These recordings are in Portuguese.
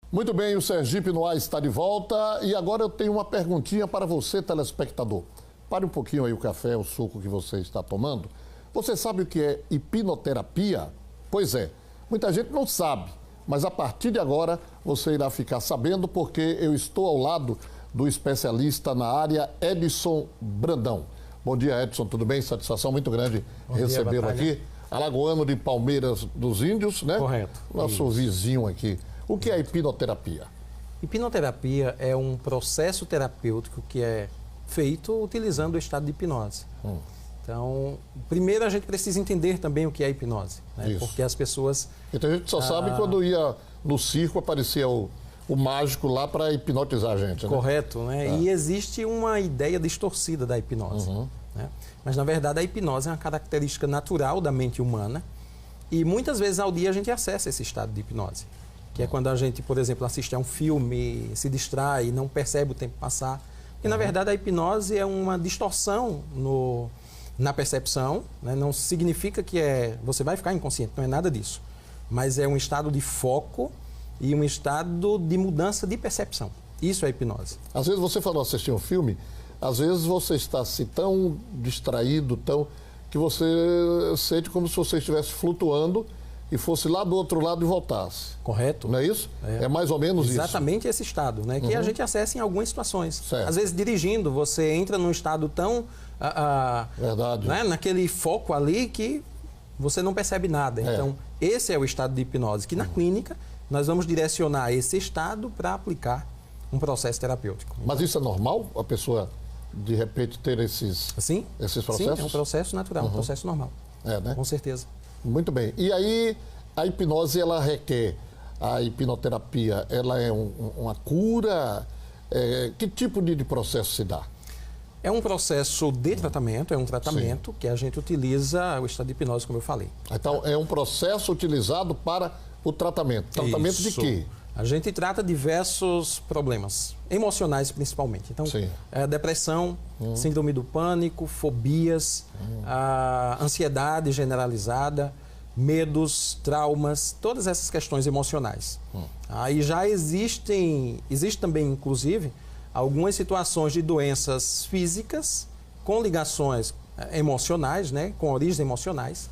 Muito bem, o Sergipe no Ar está de volta e agora eu tenho uma perguntinha para você, telespectador. Pare um pouquinho aí o café, o suco que você está tomando. Você sabe o que é hipnoterapia? Pois é, muita gente não sabe, mas a partir de agora você irá ficar sabendo porque eu estou ao lado do especialista na área, Edson Brandão. Bom dia, Edson, tudo bem? Satisfação muito grande recebê-lo aqui. Alagoano de Palmeiras dos Índios, né? Correto. Nosso vizinho aqui. O que é hipnoterapia? Hipnoterapia é um processo terapêutico que é feito utilizando o estado de hipnose. Então, primeiro a gente precisa entender também o que é hipnose, né? Porque as pessoas... Então a gente só sabe quando ia no circo, aparecia o mágico lá para hipnotizar a gente, né? Correto, né? E existe uma ideia distorcida da hipnose, né? Mas, na verdade, a hipnose é uma característica natural da mente humana e muitas vezes ao dia a gente acessa esse estado de hipnose, que é quando a gente, por exemplo, assiste a um filme, se distrai e não percebe o tempo passar. E, na verdade, a hipnose é uma distorção na percepção, né? Não significa que você vai ficar inconsciente, não é nada disso. Mas é um estado de foco e um estado de mudança de percepção. Isso é hipnose. Às vezes você falou assistir um filme, às vezes você está assim, tão distraído, que você sente como se você estivesse flutuando e fosse lá do outro lado e voltasse. Correto. Não é isso? É mais ou menos isso. Exatamente esse estado, né? Que a gente acessa em algumas situações. Certo. Às vezes dirigindo, você entra num estado tão... Verdade. Né? Naquele foco ali que você não percebe nada. Então, esse é o estado de hipnose, que na clínica nós vamos direcionar esse estado para aplicar um processo terapêutico. Mas isso é normal? A pessoa, de repente, ter esses processos? Sim, é um processo natural, um processo normal. É, né? Com certeza. Muito bem. E aí, a hipnose, ela requer, a hipnoterapia, ela é uma cura? Que tipo de processo se dá? É um processo de tratamento, é um tratamento que a gente utiliza o estado de hipnose, como eu falei. Então, é um processo utilizado para o tratamento. Tratamento de quê? A gente trata diversos problemas, emocionais principalmente. Então, depressão, síndrome do pânico, fobias, ansiedade generalizada, medos, traumas, todas essas questões emocionais. Aí já existe também, inclusive, algumas situações de doenças físicas com ligações emocionais, né, com origens emocionais,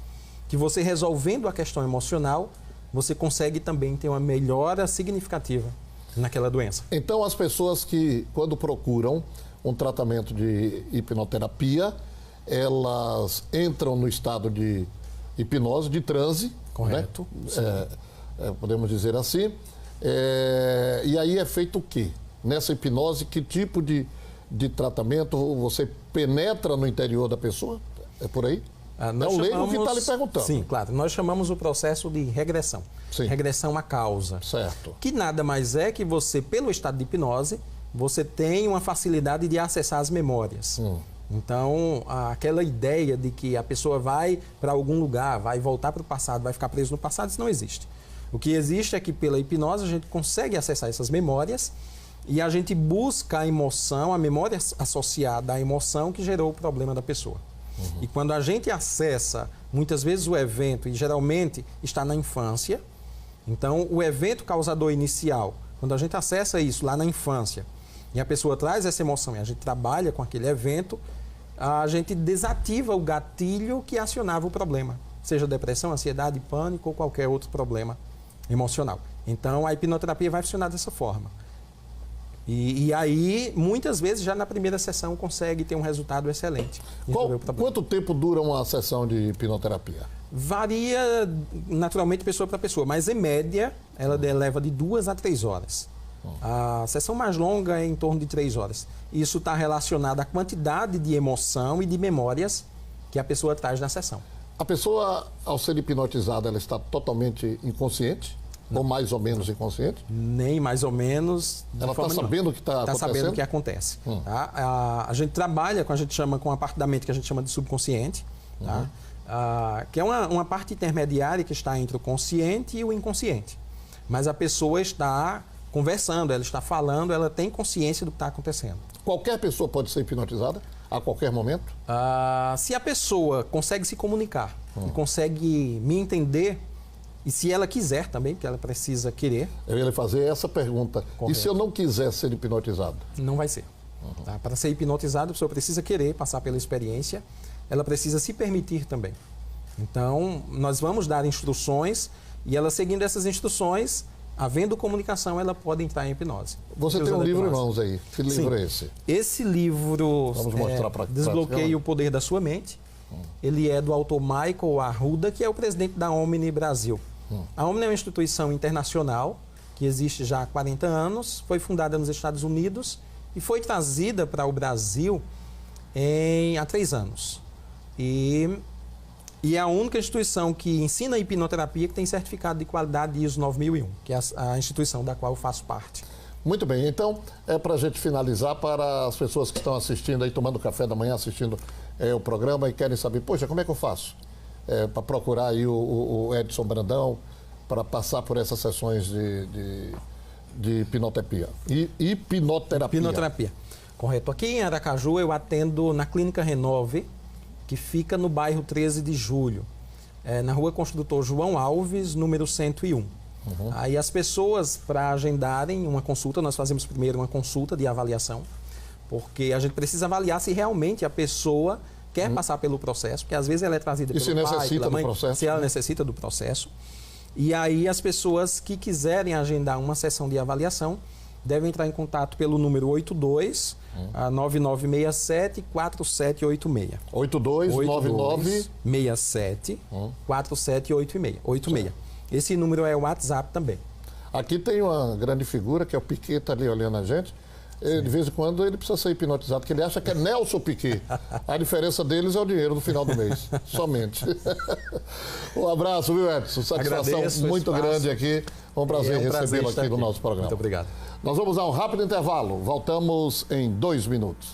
que você resolvendo a questão emocional, você consegue também ter uma melhora significativa naquela doença. Então, as pessoas que, quando procuram um tratamento de hipnoterapia, elas entram no estado de hipnose, de transe. Correto. Né? Podemos dizer assim. E aí é feito o quê? Nessa hipnose, que tipo de tratamento? Você penetra no interior da pessoa? É por aí? É o leigo que está lhe perguntando. Sim, claro. Nós chamamos o processo de regressão. Sim. Regressão à causa. Certo. Que nada mais é que você, pelo estado de hipnose, você tem uma facilidade de acessar as memórias. Então, aquela ideia de que a pessoa vai para algum lugar, vai voltar para o passado, vai ficar preso no passado, isso não existe. O que existe é que, pela hipnose, a gente consegue acessar essas memórias e a gente busca a emoção, a memória associada à emoção que gerou o problema da pessoa. E quando a gente acessa, muitas vezes, o evento, e geralmente está na infância, então o evento causador inicial, quando a gente acessa isso lá na infância, e a pessoa traz essa emoção e a gente trabalha com aquele evento, a gente desativa o gatilho que acionava o problema, seja depressão, ansiedade, pânico ou qualquer outro problema emocional. Então a hipnoterapia vai funcionar dessa forma. E aí, muitas vezes, já na primeira sessão, consegue ter um resultado excelente. Quanto tempo dura uma sessão de hipnoterapia? Varia, naturalmente, pessoa para pessoa, mas, em média, ela leva de 2 a 3 horas. A sessão mais longa é em torno de 3 horas. Isso está relacionado à quantidade de emoção e de memórias que a pessoa traz na sessão. A pessoa, ao ser hipnotizada, ela está totalmente inconsciente? Ou mais ou menos inconsciente? Nem mais ou menos. Ela está sabendo o que está acontecendo? Está sabendo o que acontece. Tá? A gente trabalha com a parte da mente que a gente chama de subconsciente, tá? Que é uma parte intermediária que está entre o consciente e o inconsciente. Mas a pessoa está conversando, ela está falando, ela tem consciência do que está acontecendo. Qualquer pessoa pode ser hipnotizada a qualquer momento? Se a pessoa consegue se comunicar e consegue me entender, E se ela quiser também, porque ela precisa querer. Eu ia lhe fazer essa pergunta. Correto. E se eu não quiser ser hipnotizado? Não vai ser. Tá? Para ser hipnotizado, a pessoa precisa querer passar pela experiência, ela precisa se permitir também. Então, nós vamos dar instruções e ela seguindo essas instruções, havendo comunicação, ela pode entrar em hipnose. Você tem um livro em mãos aí. Que livro é esse? Esse livro, vamos mostrar para Desbloqueie o Poder da Sua Mente. Ele é do autor Michael Arruda, que é o presidente da Omni Brasil. A Omni é uma instituição internacional que existe já há 40 anos, foi fundada nos Estados Unidos e foi trazida para o Brasil há 3 anos. E é a única instituição que ensina hipnoterapia que tem certificado de qualidade ISO 9001, que é a instituição da qual eu faço parte. Muito bem, então é para a gente finalizar, para as pessoas que estão assistindo aí, tomando café da manhã, assistindo o programa e querem saber, poxa, como é que eu faço? Para procurar aí o Edson Brandão, para passar por essas sessões de hipnoterapia. Hipnoterapia. Correto. Aqui em Aracaju eu atendo na Clínica Renove, que fica no bairro 13 de Julho, na rua Construtor João Alves, número 101. Aí as pessoas, para agendarem uma consulta, nós fazemos primeiro uma consulta de avaliação, porque a gente precisa avaliar se realmente a pessoa quer passar pelo processo, porque às vezes ela é trazida pelo pai, pela mãe, se ela necessita do processo. E aí as pessoas que quiserem agendar uma sessão de avaliação devem entrar em contato pelo número 82 9967 4786. 829967 4786. Esse número é o WhatsApp também. Aqui tem uma grande figura que é o Piquet, tá ali olhando a gente. De vez em quando ele precisa ser hipnotizado, porque ele acha que é Nelson Piquet. A diferença deles é o dinheiro no final do mês, somente. Um abraço, viu, Edson? Satisfação muito grande aqui. Um prazer recebê-lo aqui no nosso programa. Muito obrigado. Nós vamos a um rápido intervalo. Voltamos em 2 minutos.